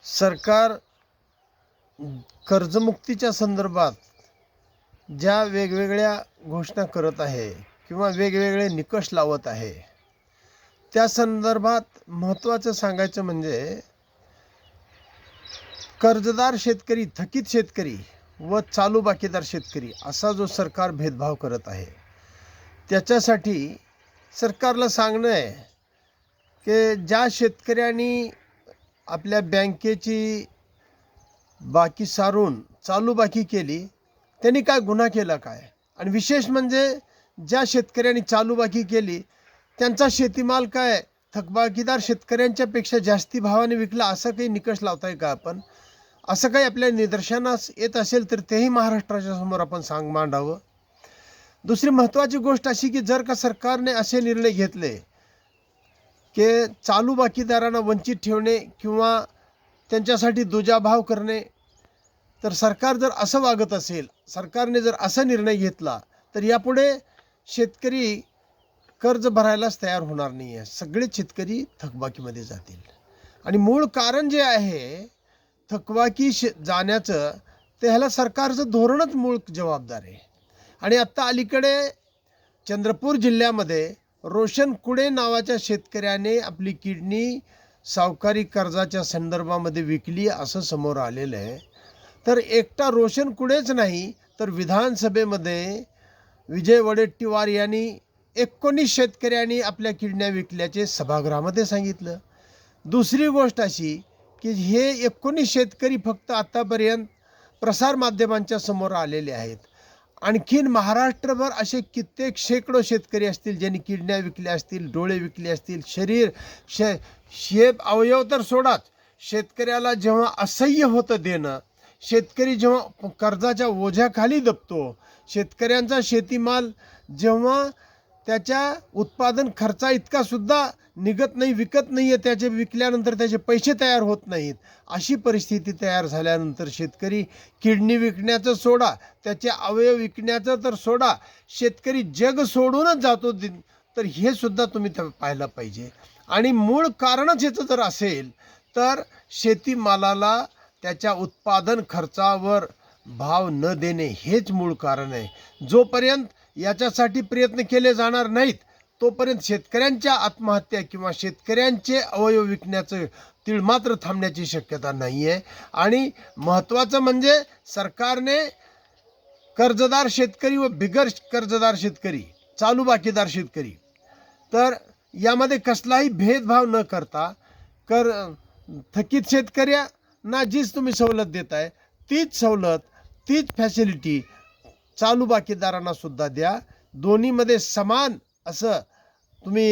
सरकार कर्जमुक्तीच्या संदर्भात ज्या वेगवेगळ्या घोषणा करत आहे किंवा वेगवेगळे निकष लावत आहे, त्या संदर्भात महत्त्वाचं सांगायचं म्हणजे कर्जदार शेतकरी, थकीत शेतकरी व चालू बाकीदार शेतकरी असा जो सरकार भेदभाव करत आहे, त्याच्यासाठी सरकारला सांगणं आहे की ज्या शेतकऱ्यांनी आपल्या बँकेची बाकी सारून चालू बाकी केली, त्यांनी काय गुन्हा केला काय? आणि विशेष म्हणजे ज्या शेतकऱ्यांनी चालू बाकी केली त्यांचा शेतीमाल काय थकबाकीदार शेतकऱ्यांच्यापेक्षा जास्ती भावाने विकला, असं काही निकष लावताय का आपण? असं काही आपल्या निदर्शनास येत असेल तर तेही महाराष्ट्राच्या समोर आपण मांडावं. दुसरी महत्त्वाची गोष्ट अशी की जर का सरकारने असे निर्णय घेतले की चालू बाकीदारांना वंचित ठेवणे किंवा त्यांच्यासाठी दुजाभाव करणे, तर सरकार जर असं वागत असेल, सरकारने जर असा निर्णय घेतला तर यापुढे शेतकरी कर्ज भरायलाच तयार होणार नाही आहे. सगळेच शेतकरी थकबाकीमध्ये जातील. आणि मूळ कारण जे आहे थकबाकी जाण्याचं, ते ह्याला सरकारचं धोरणच मूळ जबाबदार आहे. आणि आत्ता अलीकडे चंद्रपूर जिल्ह्यामध्ये रोशन कुडे नावाच्या शेतकऱ्याने आपली किडनी सावकारी कर्जाच्या संदर्भामध्ये विकली असं समोर आलेलं आहे. तर एकटा रोशन कुडेच नाही तर विधानसभेमध्ये विजय वडेट्टीवार यांनी 19 शेतकऱ्यांनी आपल्या किडन्या विकल्याचे सभागृहामध्ये सांगितलं. दुसरी गोष्ट अशी की हे 19 शेतकरी फक्त आतापर्यंत प्रसारमाध्यमांच्या समोर आलेले आहेत. आणखीन महाराष्ट्रभर असे कित्येक शेकडो शेतकरी असतील ज्यांनी किडन्या विकल्या असतील, डोळे विकले असतील, शेप अवयव तर सोडाच, शेतकऱ्याला जेव्हा असह्य होतं देणं, शेतकरी जेव्हा कर्जाच्या ओझ्याखाली दबतो, शेतकऱ्यांचा शेतीमाल जेव्हा त्याच्या उत्पादन खर्चा इतका सुद्धा निघत नाही, विकत नाही आहे, त्याचे विकल्यानंतर त्याचे पैसे तयार होत नाहीत, अशी परिस्थिती तयार झाल्यानंतर शेतकरी किडनी विकण्याचं सोडा, त्याचे अवयव विकण्याचं तर सोडा, शेतकरी जग सोडूनच जातो. तर हे सुद्धा तुम्ही पाहायला पाहिजे. आणि मूळ कारणच याचं जर असेल तर शेतीमालाला त्याच्या उत्पादन खर्चावर भाव न देणे हेच मूळ कारण आहे. जोपर्यंत याच्यासाठी प्रयत्न केले जाणार नाहीत तोपर्यंत शेतकऱ्यांच्या आत्महत्या किंवा शेतकऱ्यांचे अवयव विकण्याचं तीळ मात्र थांबण्याची शक्यता नाही आहे. आणि महत्त्वाचं म्हणजे सरकारने कर्जदार शेतकरी व बिगर कर्जदार शेतकरी, चालू बाकीदार शेतकरी, तर यामध्ये कसलाही भेदभाव न करता थकीत शेतकऱ्यांना जीच तुम्ही सवलत देताय तीच सवलत, तीच फॅसिलिटी चालू बाकीदारांना सुद्धा द्या. दोन्हीमध्ये समान असं तुम्ही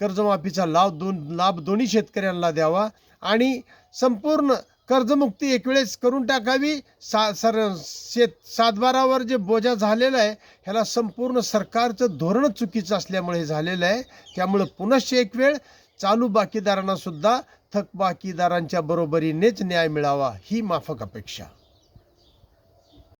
कर्जमाफीचा लाभ दोन्ही शेतकऱ्यांना द्यावा आणि संपूर्ण कर्जमुक्ती एकवेळेस करून टाकावी. सातबारावर जे बोजा झालेला आहे ह्याला संपूर्ण सरकारचं धोरणच चुकीचं असल्यामुळे हे झालेलं आहे. त्यामुळे पुनश्च एक वेळ चालू बाकीदारांना सुद्धा थकबाकीदारांच्या बरोबरीनेच न्याय मिळावा ही माफक अपेक्षा.